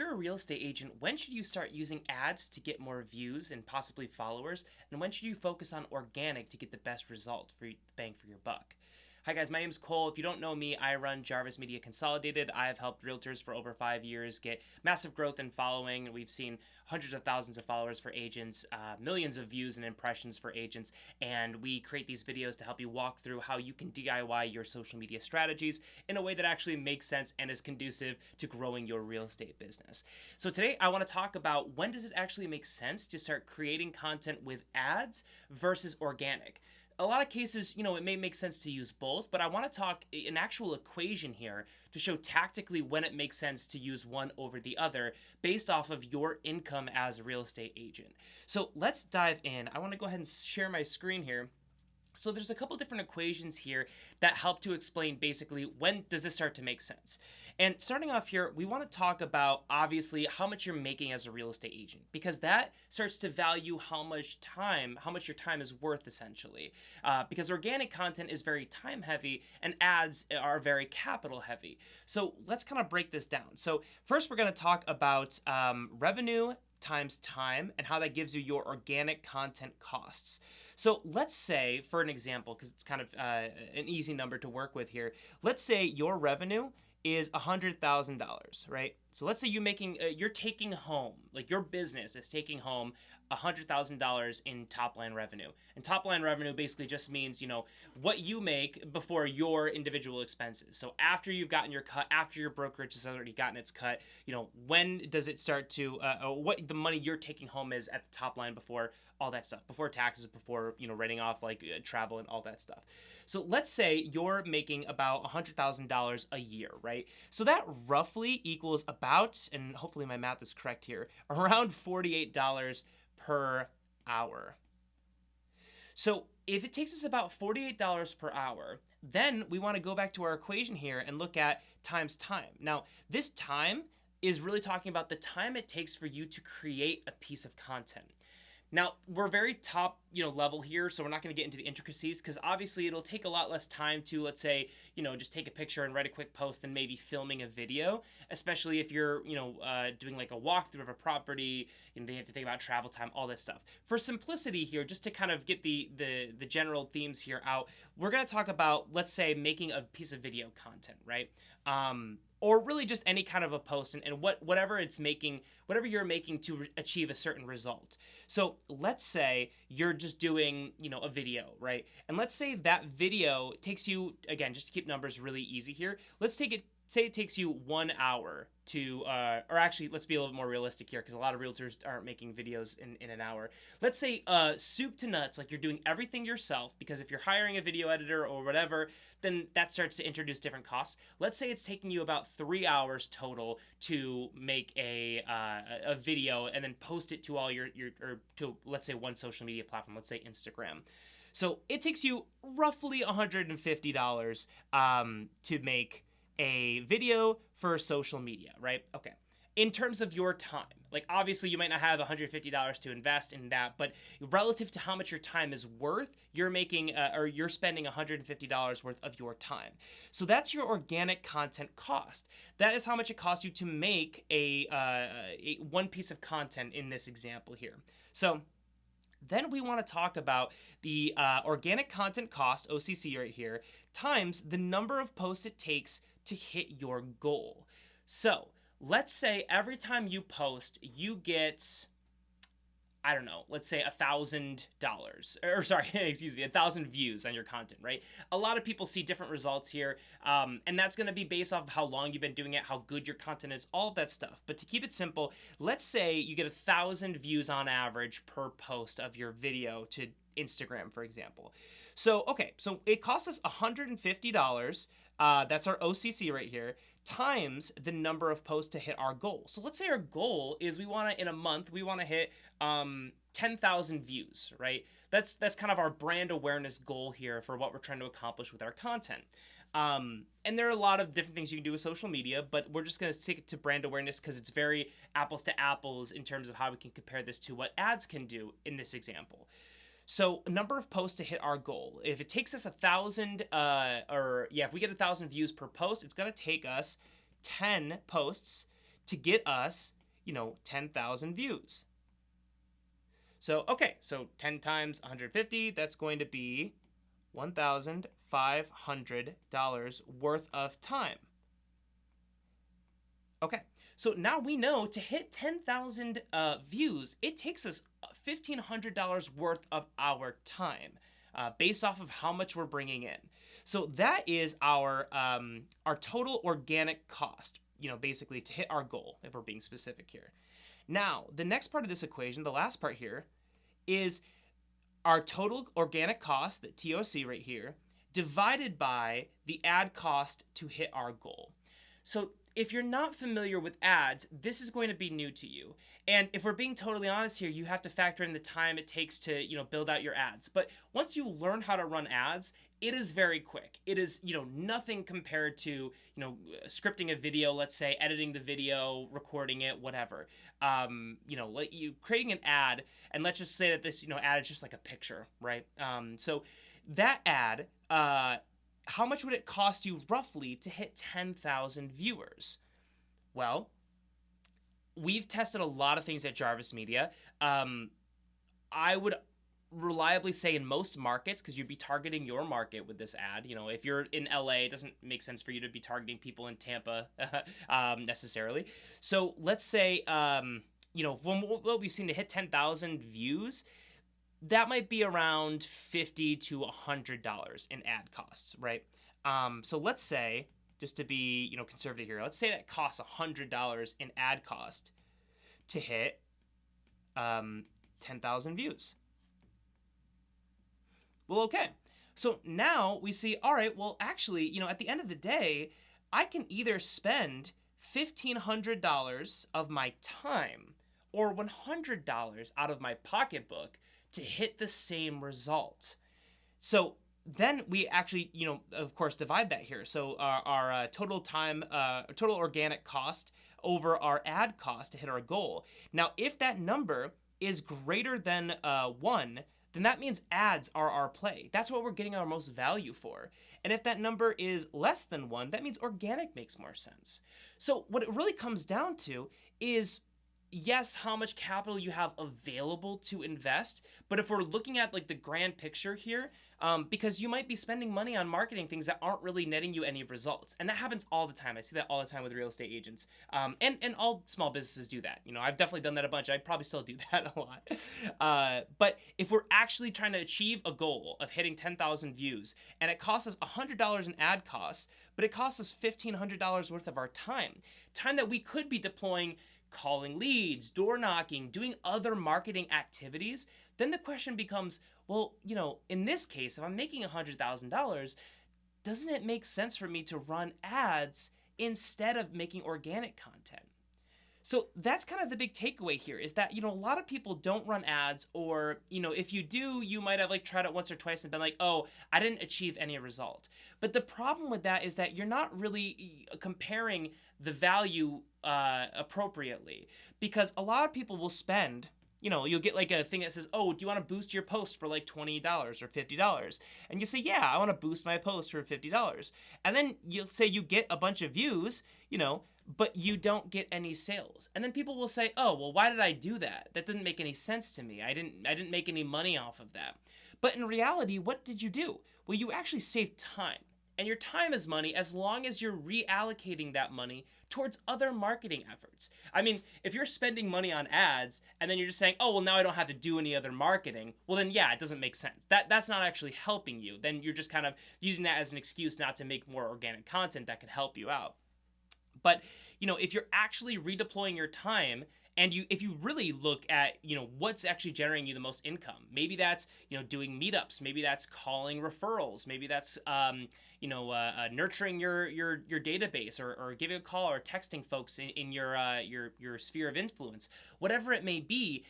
you're a real estate agent, when should you start using ads to get more views and possibly followers? And when should you focus on organic to get the best result for bang for your buck? Hi guys, my name is Cole. If you don't know me, I run Jarvis Media Consolidated. I have helped realtors for over 5 years get massive growth in following. We've seen hundreds of thousands of followers for agents, millions of views and impressions for agents, and we create these videos to help you walk through how you can DIY your social media strategies in a way that actually makes sense and is conducive to growing your real estate business. So today I want to talk about when does it actually make sense to start creating content with ads versus organic. A lot of cases, it may make sense to use both, but I want to talk an actual equation here to show tactically when it makes sense to use one over the other based off of your income as a real estate agent. So let's dive in. I want to go ahead and share my screen here. So there's a couple different equations here that help to explain basically when does this start to make sense. And starting off here, we want to talk about obviously how much you're making as a real estate agent, because that starts to value how much your time is worth essentially. Because organic content is very time heavy and ads are very capital heavy. So let's kind of break this down. So first we're going to talk about revenue times time and how that gives you your organic content costs. So let's say, for an example, because it's kind of an easy number to work with here, let's say your revenue is $100,000, right? So let's say you're taking home, like your business is taking home $100,000 in top line revenue. And top line revenue basically just means, what you make before your individual expenses. So after you've gotten your cut, after your brokerage has already gotten its cut, when does it start to, what the money you're taking home is at the top line before all that stuff, before taxes, before, writing off like travel and all that stuff. So let's say you're making about $100,000 a year, right? So that roughly equals about, and hopefully my math is correct here, around $48 per hour. So if it takes us about $48 per hour, then we want to go back to our equation here and look at times time. Now, this time is really talking about the time it takes for you to create a piece of content. Now, we're very top, level here, so we're not going to get into the intricacies because obviously it'll take a lot less time to, let's say, just take a picture and write a quick post than maybe filming a video, especially if you're, doing like a walkthrough of a property, they have to think about travel time, all that stuff. For simplicity here, just to kind of get the general themes here out, we're going to talk about, let's say, making a piece of video content, right? Or really just any kind of a post and whatever you're making to achieve a certain result. So let's say you're just doing, a video, right? And let's say that video takes you, again, just to keep numbers really easy here, say it takes you 1 hour to, or actually, let's be a little bit more realistic here because a lot of realtors aren't making videos in an hour. Let's say soup to nuts, like you're doing everything yourself, because if you're hiring a video editor or whatever, then that starts to introduce different costs. Let's say it's taking you about 3 hours total to make a video and then post it to all to, let's say, one social media platform, let's say Instagram. So it takes you roughly $150 to make a video for social media, right? Okay. In terms of your time, like obviously you might not have $150 to invest in that, but relative to how much your time is worth, you're spending $150 worth of your time. So that's your organic content cost. That is how much it costs you to make a one piece of content in this example here. So then we want to talk about the organic content cost, OCC right here, times the number of posts it takes to hit your goal. So let's say every time you post, you get, I don't know, let's say $1,000, or sorry, excuse me, 1,000 views on your content, right? A lot of people see different results here, and that's going to be based off of how long you've been doing it, how good your content is, all of that stuff. But to keep it simple, let's say you get 1,000 views on average per post of your video to Instagram, for example. So, okay, so it costs us $150, that's our OCC right here, times the number of posts to hit our goal. So let's say our goal is in a month, we want to hit 10,000 views, right? That's kind of our brand awareness goal here for what we're trying to accomplish with our content. And there are a lot of different things you can do with social media, but we're just going to stick it to brand awareness because it's very apples to apples in terms of how we can compare this to what ads can do in this example. So a number of posts to hit our goal. If it takes us 1,000, if we get 1,000 views per post, it's going to take us 10 posts to get us, 10,000 views. So, okay, so 10 times 150, that's going to be $1,500 worth of time. Okay, so now we know to hit 10,000 views, it takes us $1,500 worth of our time, based off of how much we're bringing in. So that is our total organic cost, basically to hit our goal, if we're being specific here. Now, the next part of this equation, the last part here, is our total organic cost, the TOC right here, divided by the ad cost to hit our goal. So if you're not familiar with ads, this is going to be new to you. And if we're being totally honest here, you have to factor in the time it takes to, build out your ads. But once you learn how to run ads, it is very quick. It is, nothing compared to, scripting a video, let's say, editing the video, recording it, whatever. Like you creating an ad, and let's just say that this, ad is just like a picture, right? So that ad, how much would it cost you roughly to hit 10,000 viewers? Well, we've tested a lot of things at Jarvis Media. I would reliably say in most markets, because you'd be targeting your market with this ad. If you're in LA, it doesn't make sense for you to be targeting people in Tampa necessarily. So let's say, from what we've seen to hit 10,000 views, that might be around $50 to $100 in ad costs, right? So let's say, just to be conservative here, let's say that costs $100 in ad cost to hit 10,000 views. Well, okay. So now we see, all right, well, actually, at the end of the day, I can either spend $1,500 of my time or $100 out of my pocketbook to hit the same result. So then we actually, of course, divide that here. So our total time, total organic cost over our ad cost to hit our goal. Now, if that number is greater than 1, then that means ads are our play. That's what we're getting our most value for. And if that number is less than 1, that means organic makes more sense. So what it really comes down to is, yes, how much capital you have available to invest, but if we're looking at like the grand picture here, because you might be spending money on marketing things that aren't really netting you any results, and that happens all the time. I see that all the time with real estate agents, and all small businesses do that. I've definitely done that a bunch. I probably still do that a lot. But if we're actually trying to achieve a goal of hitting 10,000 views, and it costs us $100 in ad costs, but it costs us $1,500 worth of our time that we could be deploying calling leads, door knocking, doing other marketing activities, then the question becomes, well, in this case, if I'm making $100,000, doesn't it make sense for me to run ads instead of making organic content? So that's kind of the big takeaway here, is that, a lot of people don't run ads, or, if you do, you might have like tried it once or twice and been like, oh, I didn't achieve any result. But the problem with that is that you're not really comparing the value appropriately, because a lot of people will spend, you'll get like a thing that says, oh, do you want to boost your post for like $20 or $50? And you say, yeah, I want to boost my post for $50. And then you'll say you get a bunch of views, but you don't get any sales. And then people will say, oh, well, why did I do that? That didn't make any sense to me. I didn't make any money off of that. But in reality, what did you do? Well, you actually saved time. And your time is money as long as you're reallocating that money towards other marketing efforts. I mean, if you're spending money on ads and then you're just saying, oh, well, now I don't have to do any other marketing, well, then, yeah, it doesn't make sense. That's not actually helping you. Then you're just kind of using that as an excuse not to make more organic content that could help you out. But, if you're actually redeploying your time, and if you really look at, what's actually generating you the most income, maybe that's, doing meetups, maybe that's calling referrals, maybe that's, nurturing your database, or giving a call or texting folks in your sphere of influence, whatever it may be.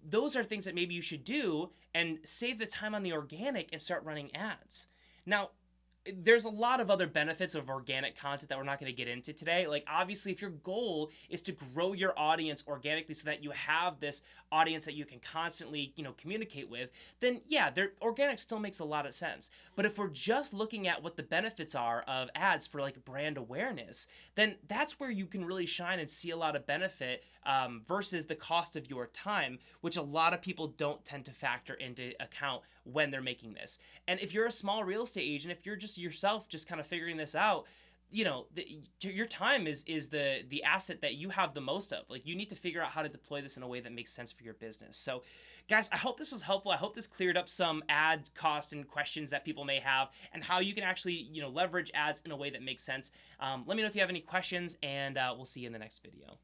Those are things that maybe you should do and save the time on the organic and start running ads. Now, there's a lot of other benefits of organic content that we're not going to get into today. Like, obviously, if your goal is to grow your audience organically so that you have this audience that you can constantly, communicate with, then yeah, organic still makes a lot of sense. But if we're just looking at what the benefits are of ads for like brand awareness, then that's where you can really shine and see a lot of benefit, versus the cost of your time, which a lot of people don't tend to factor into account when they're making this. And if you're a small real estate agent, if you're just yourself just kind of figuring this out, your time is the asset that you have the most of. Like, you need to figure out how to deploy this in a way that makes sense for your business. So guys, I hope this was helpful. I hope this cleared up some ad cost and questions that people may have, and how you can actually leverage ads in a way that makes sense. Let me know if you have any questions, and we'll see you in the next video.